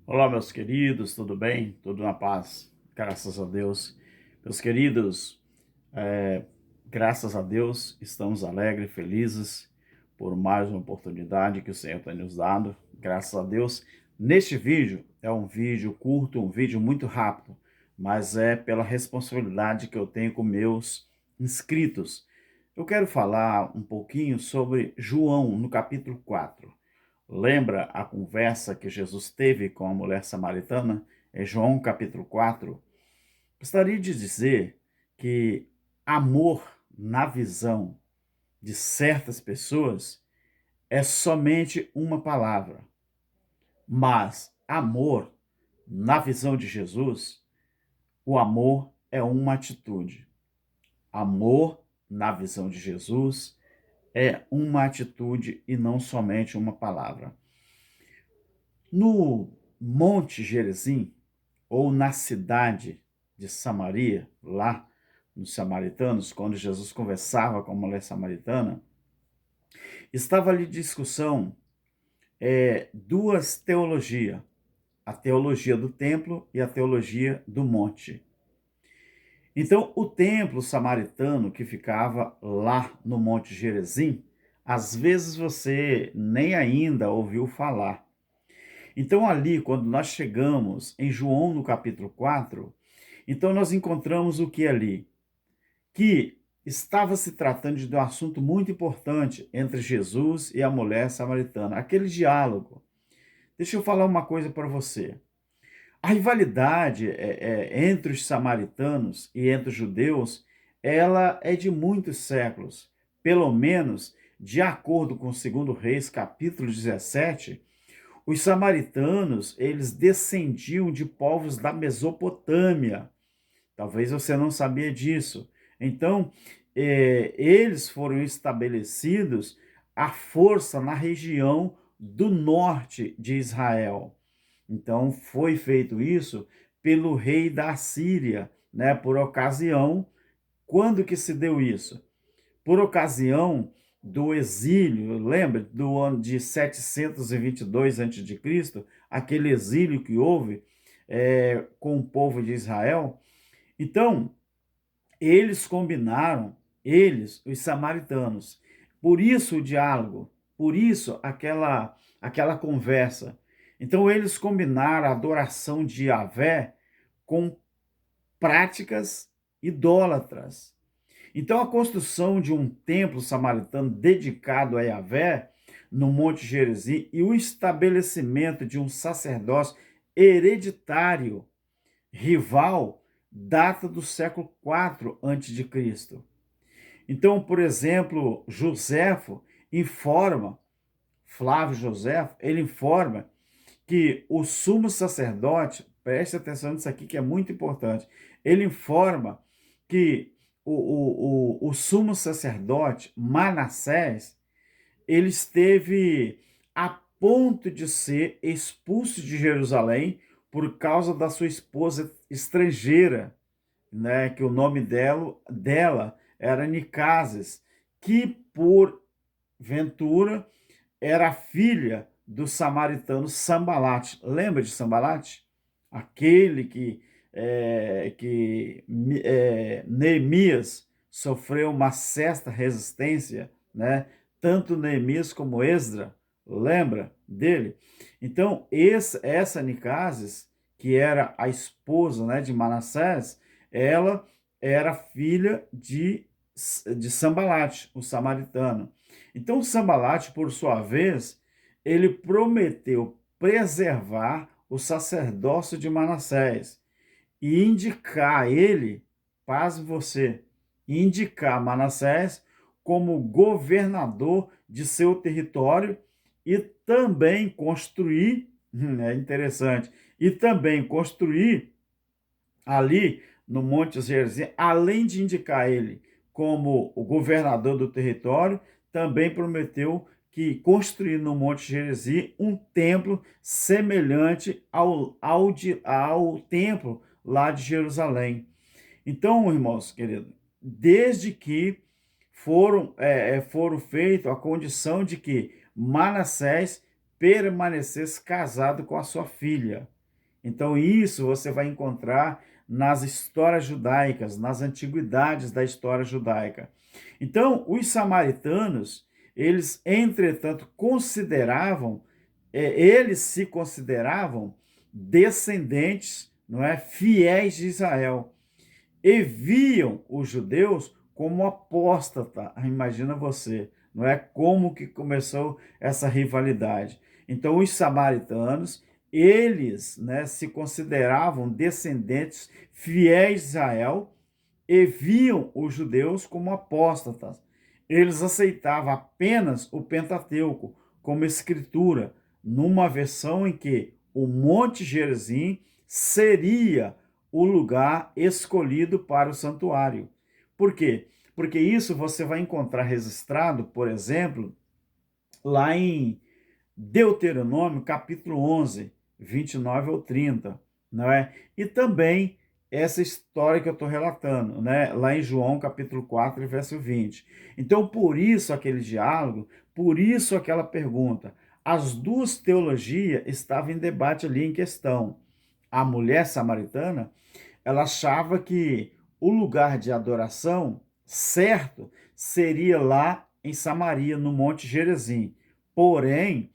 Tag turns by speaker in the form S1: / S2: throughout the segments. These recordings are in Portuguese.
S1: Olá, meus queridos, tudo bem? Tudo na paz, graças a Deus. Meus queridos, é, graças a Deus, estamos alegres, felizes por mais uma oportunidade que o Senhor tem nos dado. Graças a Deus. Neste vídeo, é um vídeo curto, um vídeo muito rápido, mas é pela responsabilidade que eu tenho com meus inscritos. Eu quero falar um pouquinho sobre João, no capítulo 4. Lembra a conversa que Jesus teve com a mulher samaritana? É João capítulo 4. Gostaria de dizer que amor, na visão de certas pessoas, é somente uma palavra. Mas amor, na visão de Jesus, o amor é uma atitude. Amor, na visão de Jesus, é uma atitude e não somente uma palavra. No Monte Gerizim, ou na cidade de Samaria, lá nos samaritanos, quando Jesus conversava com a mulher samaritana, estava ali discussão duas teologias, a teologia do templo e a teologia do monte. Então, o templo samaritano que ficava lá no Monte Gerizim, às vezes você nem ainda ouviu falar. Então, ali, quando nós chegamos em João, no capítulo 4, então nós encontramos o que ali? Que estava se tratando de um assunto muito importante entre Jesus e a mulher samaritana, aquele diálogo. Deixa eu falar uma coisa para você. A rivalidade entre os samaritanos e entre os judeus, ela é de muitos séculos. Pelo menos, de acordo com 2 capítulo 17, os samaritanos, eles descendiam de povos da Mesopotâmia. Talvez você não sabia disso. Então, eles foram estabelecidos à força na região do norte de Israel. Então, foi feito isso pelo rei da Assíria, né, por ocasião. Quando que se deu isso? Por ocasião do exílio, lembra do ano de 722 a.C., aquele exílio que houve com o povo de Israel. Então, eles combinaram, eles, os samaritanos. Por isso o diálogo, por isso aquela conversa. Então, eles combinaram a adoração de Yahvé com práticas idólatras. Então, a construção de um templo samaritano dedicado a Yahvé no Monte Gerizim e o estabelecimento de um sacerdócio hereditário rival data do século IV a.C. Então, por exemplo, Joséfo informa, Flávio Joséfo, ele informa que o sumo sacerdote, preste atenção nisso aqui que é muito importante, ele informa que o sumo sacerdote Manassés, ele esteve a ponto de ser expulso de Jerusalém por causa da sua esposa estrangeira, né, que o nome dela era Nicases, que por ventura era filha do samaritano Sambalate. Lembra de Sambalate? Aquele que Neemias sofreu uma certa resistência, né? Tanto Neemias como Esdra, lembra dele? Então, essa Nicases, que era a esposa, né, de Manassés, ela era filha de Sambalate, o samaritano. Então, Sambalate, por sua vez, ele prometeu preservar o sacerdócio de Manassés e indicar ele, pasme você, indicar Manassés como governador de seu território e também construir, é interessante, e também construir ali no Monte Gerizim, além de indicar ele como o governador do território, também prometeu que construir no Monte Gerizim um templo semelhante ao templo lá de Jerusalém. Então, irmãos queridos, desde que foram feito a condição de que Manassés permanecesse casado com a sua filha. Então, isso você vai encontrar nas histórias judaicas, nas antiguidades da história judaica. Então, os samaritanos, eles, entretanto, eles se consideravam descendentes, não é, fiéis de Israel, e viam os judeus como apóstata. Imagina você, não é, como que começou essa rivalidade. Então, os samaritanos, eles, né, se consideravam descendentes fiéis de Israel e viam os judeus como apóstatas. Eles aceitavam apenas o Pentateuco como escritura, numa versão em que o Monte Gerizim seria o lugar escolhido para o santuário. Por quê? Porque isso você vai encontrar registrado, por exemplo, lá em Deuteronômio, capítulo 11, 29 ou 30, não é? E também essa história que eu estou relatando, né? Lá em João, capítulo 4, verso 20. Então, por isso aquele diálogo, por isso aquela pergunta. As duas teologias estavam em debate ali em questão. A mulher samaritana, ela achava que o lugar de adoração certo seria lá em Samaria, no Monte Gerizim. Porém,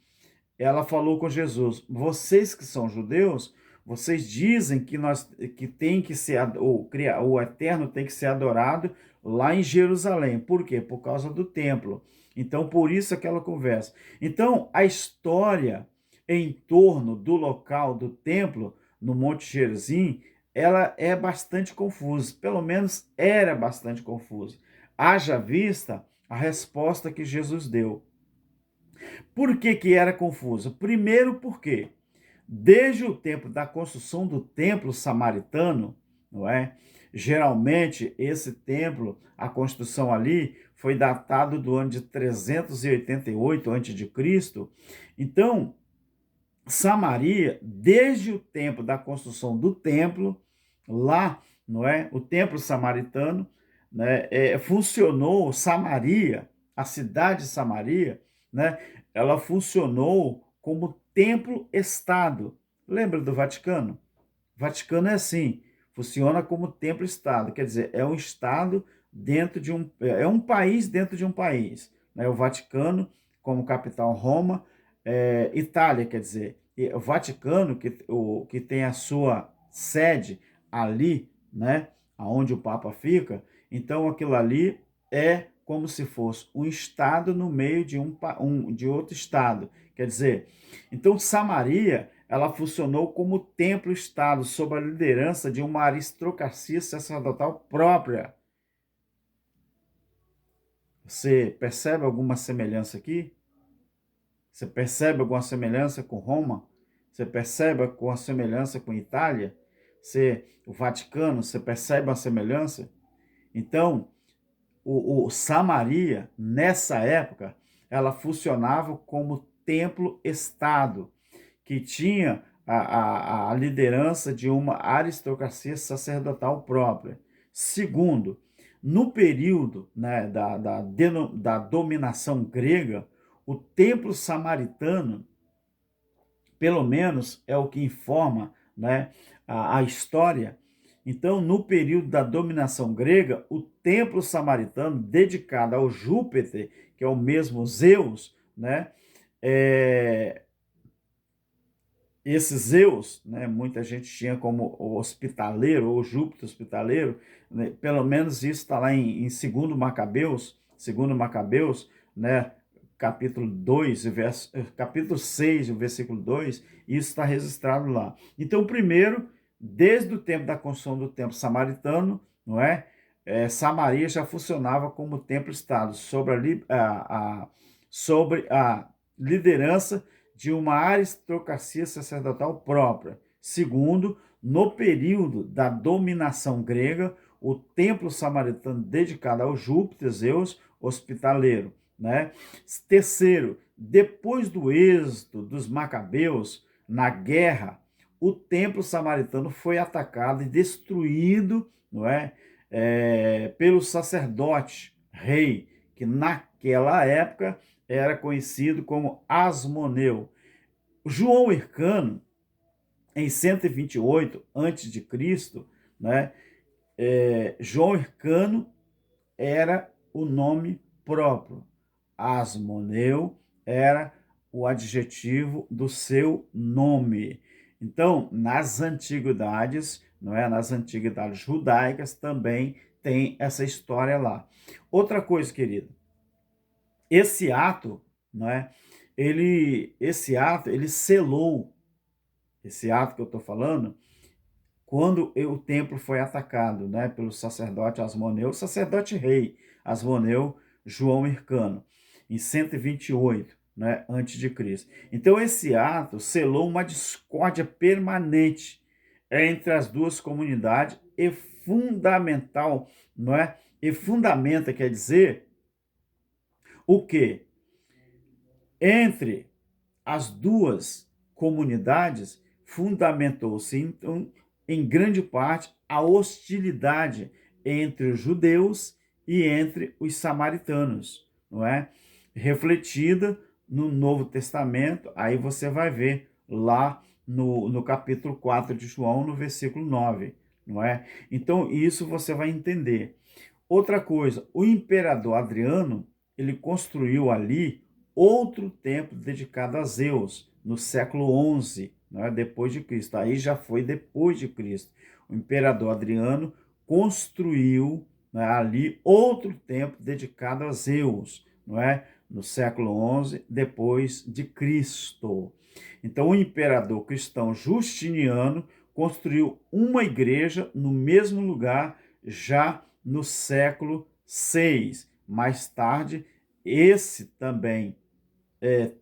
S1: ela falou com Jesus: vocês que são judeus, vocês dizem que tem que ser o eterno tem que ser adorado lá em Jerusalém. Por quê? Por causa do templo. Então, por isso aquela conversa. Então, a história em torno do local do templo no Monte Gerizim, ela é bastante confusa, pelo menos era bastante confusa. Haja vista a resposta que Jesus deu. Por que que era confuso? Primeiro porque, desde o tempo da construção do templo samaritano, não é? Geralmente, esse templo, a construção ali, foi datado do ano de 388 a.C. Então, Samaria, desde o tempo da construção do templo, lá, não é? O templo samaritano, né? Funcionou Samaria, a cidade de Samaria, né? Ela funcionou como templo-estado. Lembra do Vaticano? O Vaticano é assim, funciona como templo-estado, quer dizer, é um estado dentro de é um país dentro de um país, né? O Vaticano, como capital Roma, Itália, quer dizer, e o Vaticano, que tem a sua sede ali, né, aonde o Papa fica, então aquilo ali é como se fosse um estado no meio de outro estado. Quer dizer, então Samaria, ela funcionou como templo-estado sob a liderança de uma aristocracia sacerdotal própria. Você percebe alguma semelhança aqui? Você percebe alguma semelhança com Roma? Você percebe alguma semelhança com Itália? O Vaticano, você percebe a semelhança? Então, o Samaria, nessa época, ela funcionava como templo-estado, que tinha a liderança de uma aristocracia sacerdotal própria. Segundo, no período, né, da dominação grega, o templo samaritano, pelo menos é o que informa, né, a história. Então, no período da dominação grega, o templo samaritano, dedicado ao Júpiter, que é o mesmo Zeus, né, é, esse Zeus, né, muita gente tinha como o hospitaleiro, ou Júpiter hospitaleiro, né, pelo menos isso está lá em 2 Macabeus, né, capítulo 2, capítulo 6, o versículo 2, isso está registrado lá. Então, primeiro, desde o tempo da construção do templo samaritano, não é? Samaria já funcionava como templo-estado, sobre a liderança de uma aristocracia sacerdotal própria. Segundo, no período da dominação grega, o templo samaritano dedicado ao Júpiter, Zeus, hospitaleiro, né? Terceiro, depois do êxito dos macabeus na guerra, o templo samaritano foi atacado e destruído, não é? Pelo sacerdote rei, que naquela época era conhecido como Asmoneu. João Hircano, em 128 a.C., né, João Hircano era o nome próprio. Asmoneu era o adjetivo do seu nome. Então, nas antiguidades, não é? Nas antiguidades judaicas também tem essa história lá. Outra coisa, querido, esse ato, não é? Esse ato, ele selou, esse ato que eu estou falando, quando o templo foi atacado, né, pelo sacerdote Asmoneu, o sacerdote rei Asmoneu João Hircano, em 128, né, antes de Cristo. Então esse ato selou uma discórdia permanente entre as duas comunidades e fundamental, não é? E fundamenta, quer dizer, o quê? Entre as duas comunidades, fundamentou-se, então, em grande parte, a hostilidade entre os judeus e entre os samaritanos, não é? Refletida no Novo Testamento, aí você vai ver lá no capítulo 4 de João, no versículo 9, não é? Então, isso você vai entender. Outra coisa, o imperador Adriano, ele construiu ali outro templo dedicado a Zeus, no século XI, né, depois de Cristo. Aí já foi depois de Cristo. O imperador Adriano construiu, né, ali outro templo dedicado a Zeus, não é? No século XI, depois de Cristo. Então, o imperador cristão Justiniano construiu uma igreja no mesmo lugar, já no século VI. Mais tarde, esse também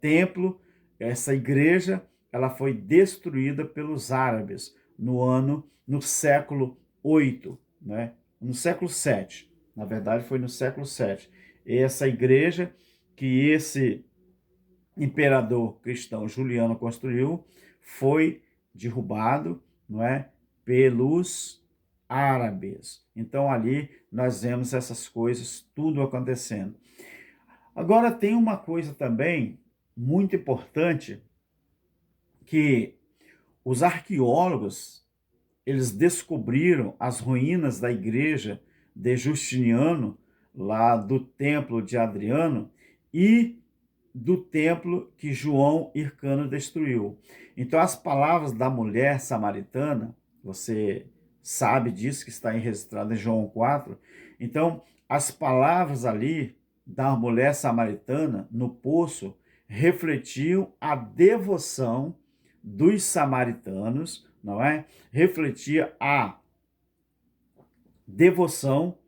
S1: templo, essa igreja, ela foi destruída pelos árabes no século VIII, né? No século VII. Na verdade, foi no século VII. E essa igreja que esse imperador cristão Juliano construiu foi derrubado, não é, pelos árabes. Então ali nós vemos essas coisas tudo acontecendo. Agora tem uma coisa também muito importante que os arqueólogos eles descobriram as ruínas da igreja de Justiniano, lá do templo de Adriano e do templo que João Hircano destruiu. Então as palavras da mulher samaritana, você sabe disso que está registrado em João 4. Então as palavras ali da mulher samaritana no poço refletiam a devoção dos samaritanos, não é? Refletia a devoção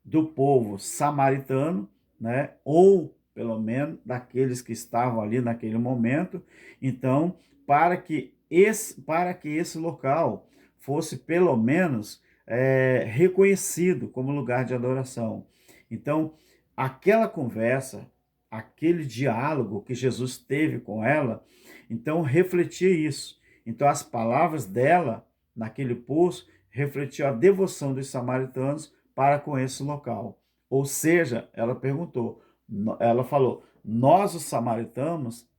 S1: do povo samaritano, né? Ou pelo menos daqueles que estavam ali naquele momento. Então, para que esse local fosse pelo menos reconhecido como lugar de adoração. Então, aquela conversa, aquele diálogo que Jesus teve com ela, então refletia isso. Então, as palavras dela naquele poço refletiam a devoção dos samaritanos para com esse local. Ou seja, ela falou, nós os samaritanos,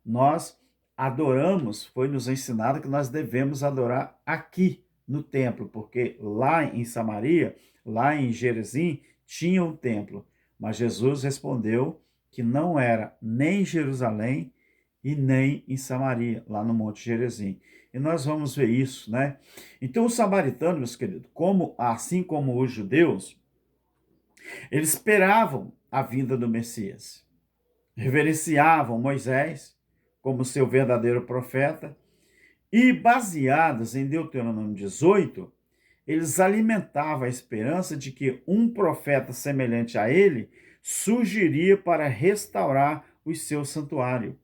S1: nós adoramos, foi nos ensinado que nós devemos adorar aqui no templo, porque lá em Samaria, lá em Gerizim, tinha um templo. Mas Jesus respondeu que não era nem em Jerusalém e nem em Samaria, lá no Monte Gerizim. E nós vamos ver isso, né? Então, os samaritanos, meus queridos, assim como os judeus, eles esperavam a vinda do Messias, reverenciavam Moisés como seu verdadeiro profeta e, baseados em Deuteronômio 18, eles alimentavam a esperança de que um profeta semelhante a ele surgiria para restaurar o seu santuário.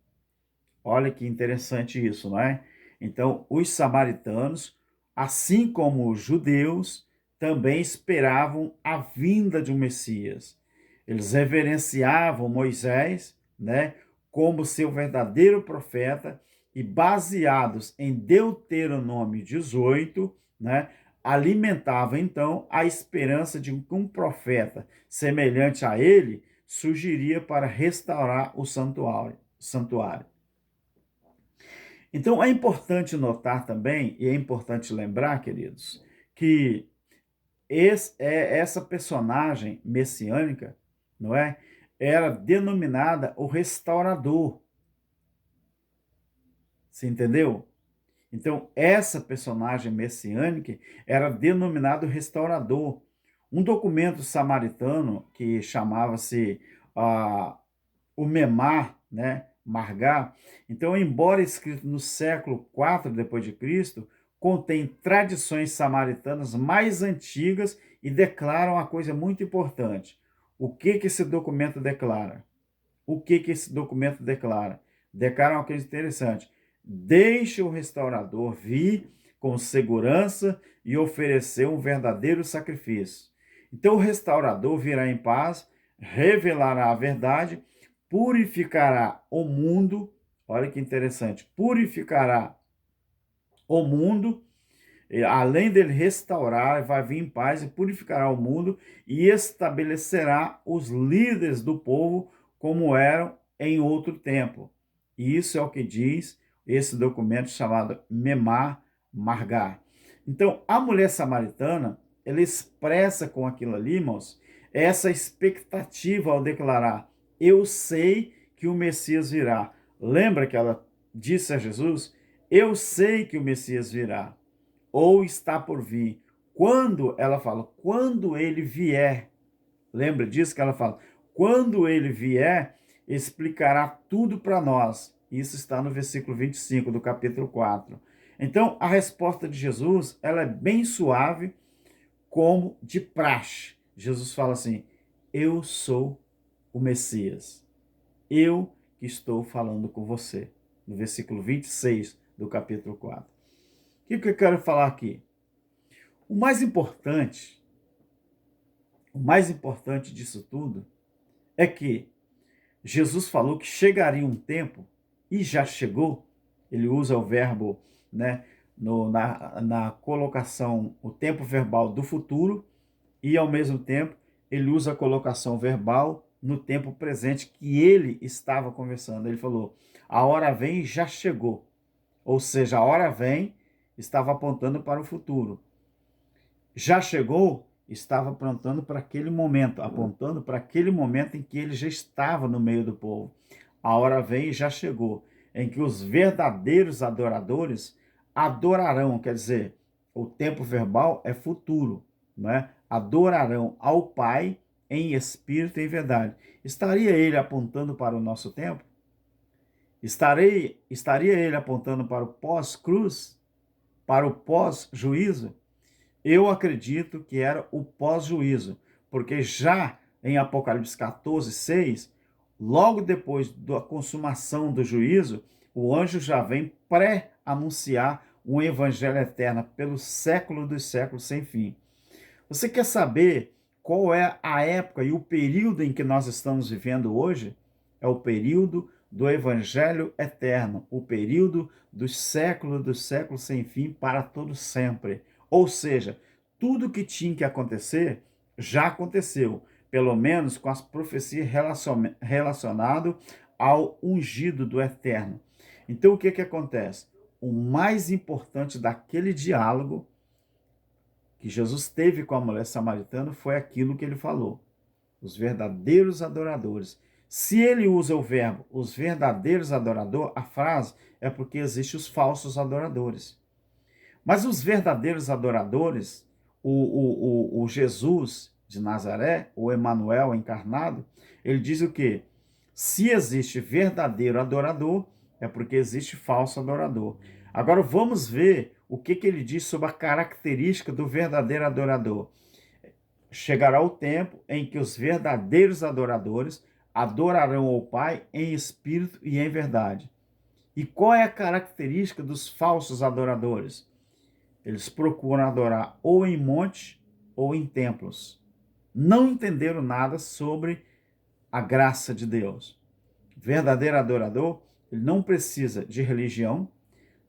S1: Olha que interessante isso, não é? Então, os samaritanos, assim como os judeus, também esperavam a vinda de um Messias. Eles reverenciavam Moisés, né, como seu verdadeiro profeta e baseados em Deuteronômio 18, né, alimentavam então a esperança de que um profeta semelhante a ele surgiria para restaurar o santuário. Então é importante notar também, e é importante lembrar, queridos, que essa personagem messiânica, não é? Era denominada o restaurador. Você entendeu? Então, essa personagem messiânica era denominado restaurador. Um documento samaritano que chamava-se o Memar, né, Margá. Então, embora escrito no século IV depois de Cristo, contém tradições samaritanas mais antigas e declaram uma coisa muito importante. O que esse documento declara? O que esse documento declara? Declara uma coisa interessante. Deixe o restaurador vir com segurança e oferecer um verdadeiro sacrifício. Então o restaurador virá em paz, revelará a verdade, purificará o mundo. Olha que interessante. Purificará o mundo, além dele restaurar, vai vir em paz e purificará o mundo e estabelecerá os líderes do povo como eram em outro tempo. E isso é o que diz esse documento chamado Memar Margá. Então, a mulher samaritana, ela expressa com aquilo ali, irmãos, essa expectativa ao declarar: eu sei que o Messias virá. Lembra que ela disse a Jesus: eu sei que o Messias virá ou está por vir. Quando ela fala, quando ele vier, lembra disso que ela fala? Quando ele vier, explicará tudo para nós. Isso está no versículo 25 do capítulo 4. Então, a resposta de Jesus, ela é bem suave, como de praxe. Jesus fala assim: eu sou o Messias. Eu que estou falando com você. No versículo 26 do capítulo 4. O que eu quero falar aqui? O mais importante disso tudo é que Jesus falou que chegaria um tempo, e já chegou. Ele usa o verbo, né, na colocação, o tempo verbal do futuro, e ao mesmo tempo ele usa a colocação verbal no tempo presente que ele estava conversando. Ele falou: a hora vem e já chegou. Ou seja, a hora vem estava apontando para o futuro. Já chegou, estava apontando para aquele momento, apontando para aquele momento em que ele já estava no meio do povo. A hora vem e já chegou, em que os verdadeiros adoradores adorarão, quer dizer, o tempo verbal é futuro, não é? Adorarão ao Pai em espírito e em verdade. Estaria ele apontando para o nosso tempo? Estaria ele apontando para o pós-cruz, para o pós-juízo? Eu acredito que era o pós-juízo, porque já em Apocalipse 14:6, logo depois da consumação do juízo, o anjo já vem pré-anunciar um evangelho eterno pelo século dos séculos sem fim. Você quer saber qual é a época e o período em que nós estamos vivendo hoje? É o período do evangelho eterno, o período dos séculos sem fim para todo sempre. Ou seja, tudo que tinha que acontecer já aconteceu, pelo menos com as profecias relacionadas ao ungido do eterno. Então o que acontece? O mais importante daquele diálogo que Jesus teve com a mulher samaritana foi aquilo que ele falou: os verdadeiros adoradores. Se ele usa o verbo os verdadeiros adoradores, a frase é porque existem os falsos adoradores. Mas os verdadeiros adoradores, o Jesus de Nazaré, o Emanuel encarnado, ele diz o quê? Se existe verdadeiro adorador, é porque existe falso adorador. Agora vamos ver o que ele diz sobre a característica do verdadeiro adorador. Chegará o tempo em que os verdadeiros adoradores adorarão ao Pai em espírito e em verdade. E qual é a característica dos falsos adoradores? Eles procuram adorar ou em monte ou em templos. Não entenderam nada sobre a graça de Deus. Verdadeiro adorador, ele não precisa de religião,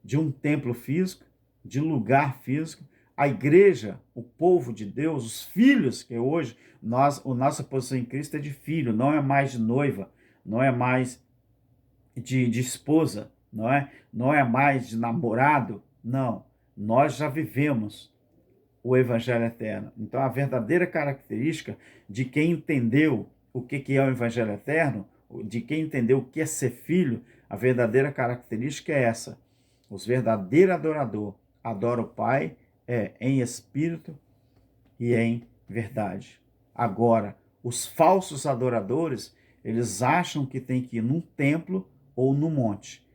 S1: de um templo físico, de lugar físico. A igreja, o povo de Deus, os filhos, que hoje a nossa posição em Cristo é de filho, não é mais de noiva, não é mais de esposa, não é? Não é mais de namorado, não. Nós já vivemos o Evangelho eterno. Então, a verdadeira característica de quem entendeu o que é o Evangelho eterno, de quem entendeu o que é ser filho, a verdadeira característica é essa. Os verdadeiros adoradores adoram o Pai em espírito e em verdade. Agora, os falsos adoradores, eles acham que tem que ir num templo ou no monte.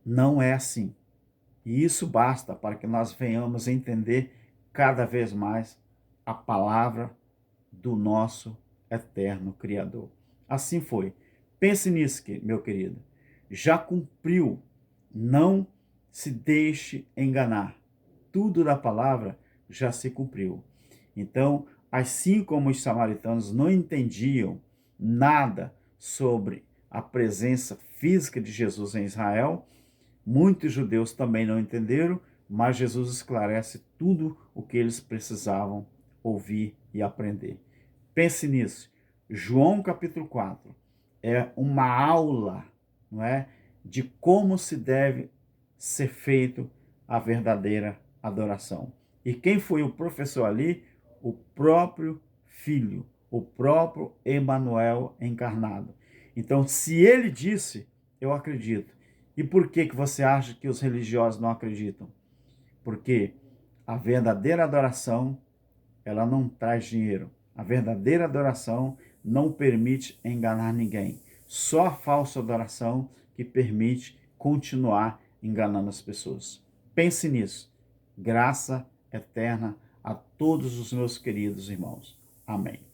S1: Não é assim. E isso basta para que nós venhamos entender cada vez mais a palavra do nosso eterno Criador. Assim foi. Pense nisso, meu querido. Já cumpriu. Não se deixe enganar. Tudo da palavra já se cumpriu. Então, assim como os samaritanos não entendiam nada sobre a presença física de Jesus em Israel, muitos judeus também não entenderam, mas Jesus esclarece tudo o que eles precisavam ouvir e aprender. Pense nisso. João capítulo 4 é uma aula, não é, de como se deve ser feito a verdadeira adoração. E quem foi o professor ali? O próprio Filho, o próprio Emanuel encarnado. Então, se ele disse, eu acredito. E por que você acha que os religiosos não acreditam? Porque a verdadeira adoração, ela não traz dinheiro. A verdadeira adoração não permite enganar ninguém. Só a falsa adoração que permite continuar enganando as pessoas. Pense nisso. Graça eterna a todos os meus queridos irmãos. Amém.